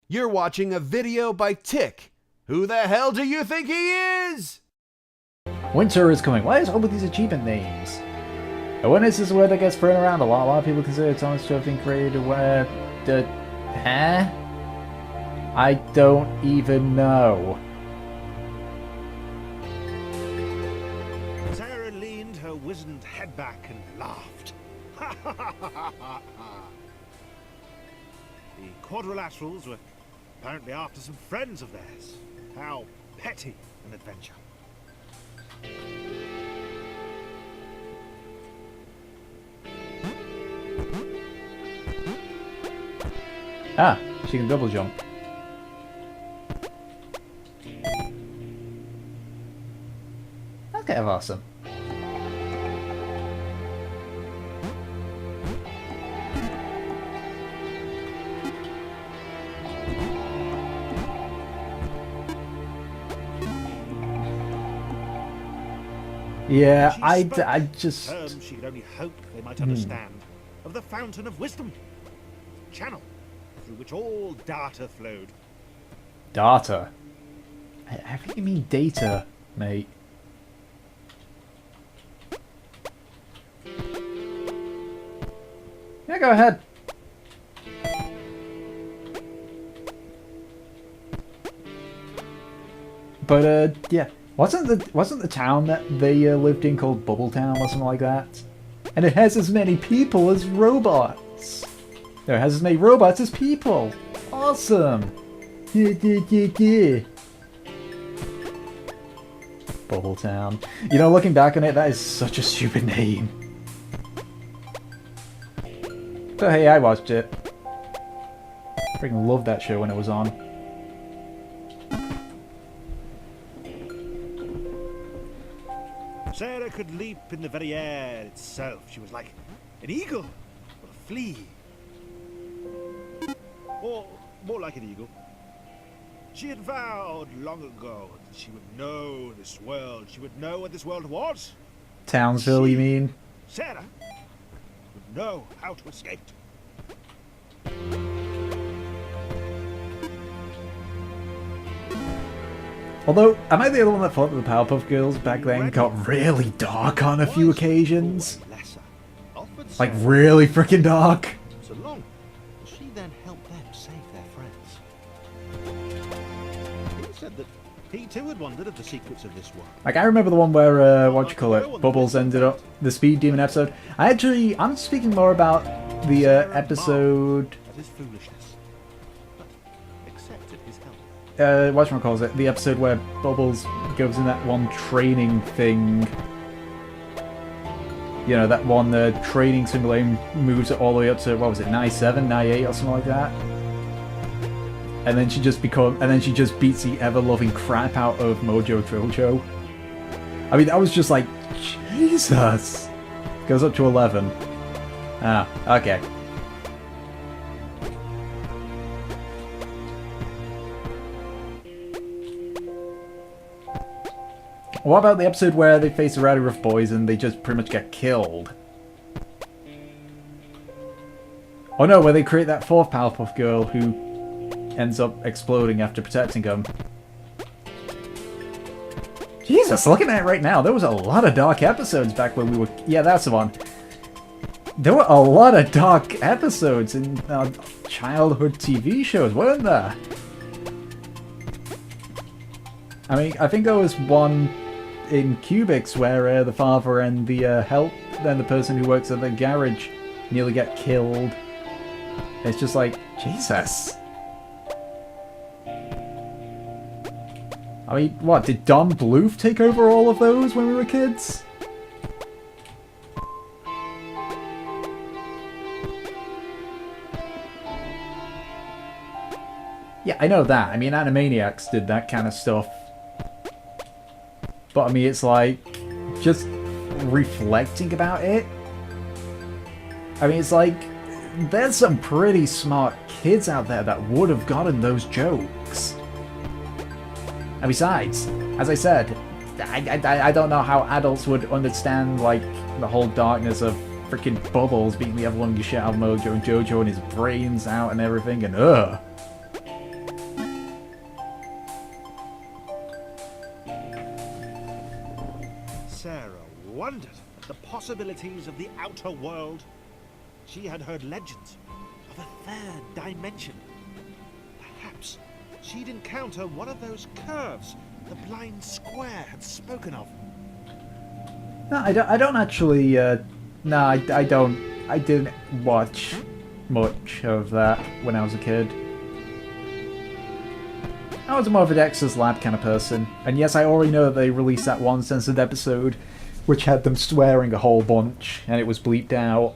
You're watching a video by Tick. Who the hell do you think he is? Winter is coming. What is all with these achievement names? Awareness is a word that gets thrown around a lot. A lot of people consider Thomas to have been created where... Huh? I don't even know. Sarah leaned her wizened head back and laughed. The quadrilaterals were apparently after some friends of theirs. How petty an adventure. Ah, she can double jump. That's kind of awesome. Yeah, I just... terms she could only hope they might understand, of the fountain of wisdom. Channel through which all data flowed. Data? I think you mean data, mate. Yeah, go ahead. But yeah, wasn't the town that they lived in called Bubble Town or something like that? And it has as many people as robots. No, it has as many robots as people. Awesome. Yeah. Bubble Town. You know, looking back on it, that is such a stupid name. But hey, I watched it. Freaking loved that show when it was on. Sarah could leap in the very air itself. She was like an eagle or a flea. Or more like an eagle. She had vowed long ago that she would know this world. She would know what this world was. Townsville, you mean? Sarah would know how to escape. Although, am I the only one that thought that the Powerpuff Girls back then got really dark on a few occasions? Like, really freaking dark? So long as she then helped them save their friends. He said that he too had wondered at the secrets of this world. Like, I remember the one where, Bubbles ended up, the Speed Demon episode. I'm speaking more about the, episode... At his foolishness, but accepted his help. Whatchamacallit, the episode where Bubbles goes in that one training thing. You know, that one training simulator moves it all the way up to, what was it, 97, 98 or something like that? And then she just beats the ever-loving crap out of Mojo Jojo. I mean, that was just like, Jesus! Goes up to 11. Ah, okay. What about the episode where they face the Rowdy Rough Boys and they just pretty much get killed? Oh no, where they create that fourth Powerpuff Girl who ends up exploding after protecting them. Jesus, looking at it right now, there was a lot of dark episodes back when we were... Yeah, that's the one. There were a lot of dark episodes in childhood TV shows, weren't there? I mean, I think there was one in Cubics where the father and the the person who works at the garage nearly get killed. It's just like, Jesus. I mean, what, did Don Bluth take over all of those when we were kids? Yeah, I know that. I mean, Animaniacs did that kind of stuff. But I mean, it's like, just reflecting about it. I mean, it's like, there's some pretty smart kids out there that would have gotten those jokes. And besides, as I said, I don't know how adults would understand, like, the whole darkness of freaking Bubbles beating the ever-loving shit out of Mojo and Jojo and his brains out and everything, and ugh. wondered at the possibilities of the outer world. She had heard legends of a third dimension. Perhaps she'd encounter one of those curves the blind square had spoken of. No, I don't actually, no, I don't. I didn't watch much of that when I was a kid. I was more of a Dexter's Lab kind of person. And yes, I already know that they released that one censored episode, which had them swearing a whole bunch, and it was bleeped out.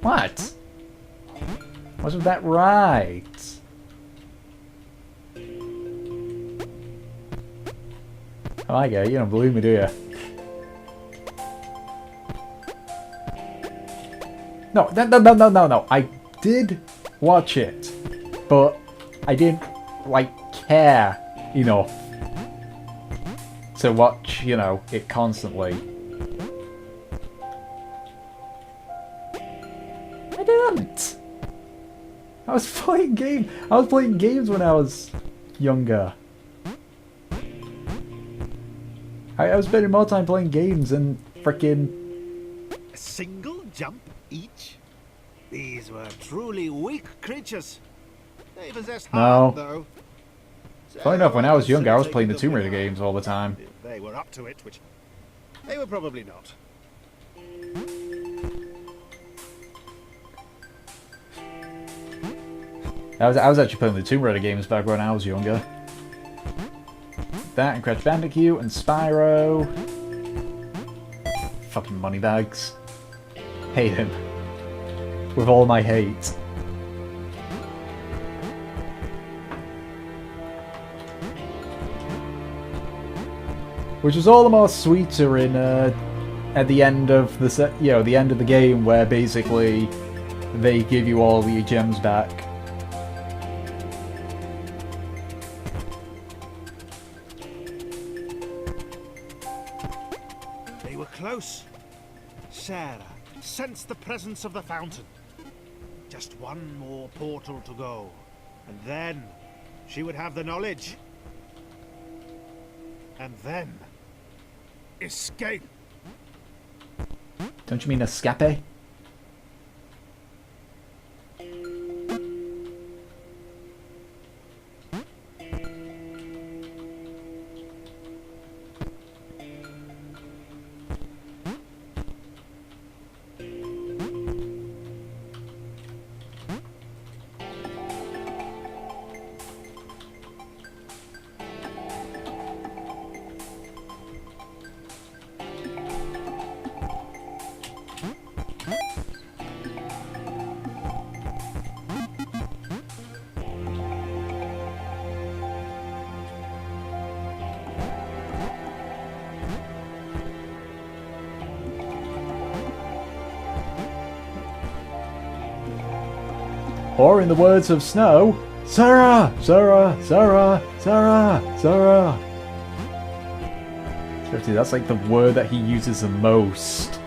What? Wasn't that right? Oh, I get it. You don't believe me, do you? No. I did watch it, but I didn't, like, care enough to watch, you know, it constantly. I didn't. I was playing games when I was younger. I was spending more time playing games than frickin'... A single jump each? These were truly weak creatures. They possessed heart, though. Funny enough, when I was younger, I was playing the Tomb Raider games all the time. If they were up to it, which they were probably not. I was actually playing the Tomb Raider games back when I was younger. That and Crash Bandicoot and Spyro. Fucking moneybags. Hate him. With all my hate. Which was all the more sweeter in at the end of the the end of the game, where basically they give you all your gems back. They were close. Sarah sensed the presence of the fountain. Just one more portal to go, and then she would have the knowledge. And then escape. Don't you mean escape? Or in the words of Snow, Sarah, Sarah, Sarah, Sarah, Sarah. Seriously, that's like the word that he uses the most.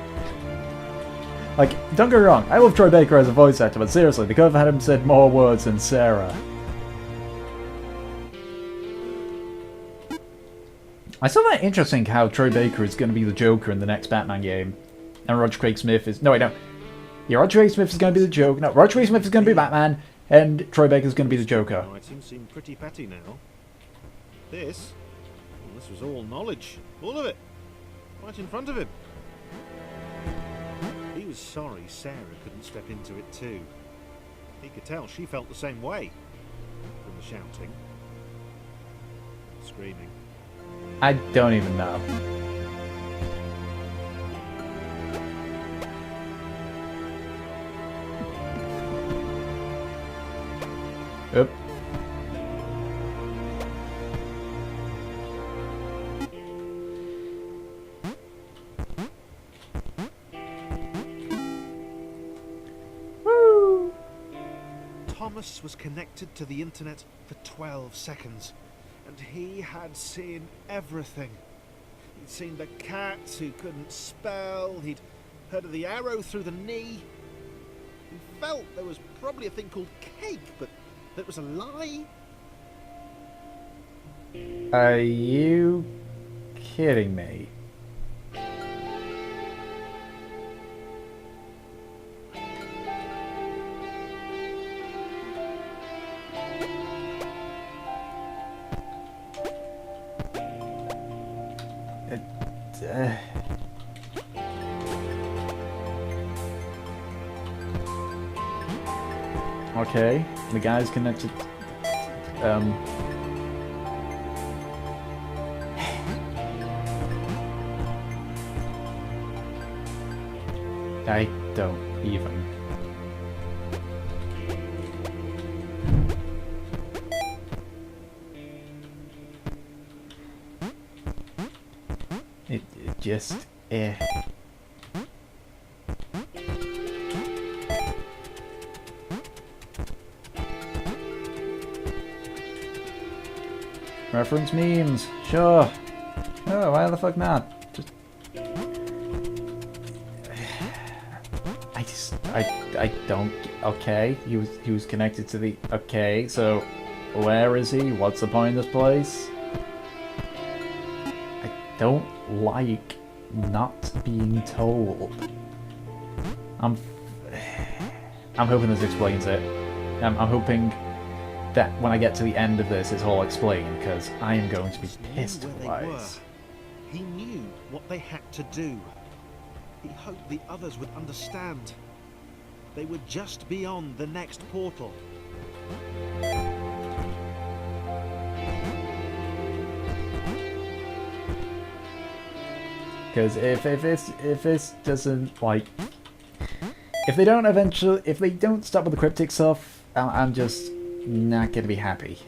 Like, don't get me wrong, I love Troy Baker as a voice actor, but seriously, they could have had him said more words than Sarah. I still find it interesting how Troy Baker is going to be the Joker in the next Batman game. And Roger Craig Smith is... No, wait, no. Yeah, Roger Craig Smith is going to be the Joker. No, Roger Craig Smith is going to be Batman, and Troy Baker is going to be the Joker. It seems pretty petty now. This was all knowledge. All of it. Right in front of him. He was sorry Sarah couldn't step into it too. He could tell she felt the same way. From the shouting. Screaming. I don't even know. Oop. Woo! Thomas was connected to the internet for 12 seconds, and he had seen everything. He'd seen the cat who couldn't spell, he'd heard of the arrow through the knee. He felt there was probably a thing called cake, but that was a lie. Are you kidding me? Okay, the guy's connected. I don't even. It just, Reference memes, sure. Oh, why the fuck not? I don't. Okay, he was connected to the. Okay, so where is he? What's the point of this place? I don't like not being told. I'm hoping this explains it. I'm hoping that when I get to the end of this, it's all explained, because I am going to be pissed otherwise. He knew what they had to do. He hoped the others would understand. They were just beyond the next portal. Because if this doesn't, like, if they don't stop with the cryptic stuff, I'm just not gonna be happy.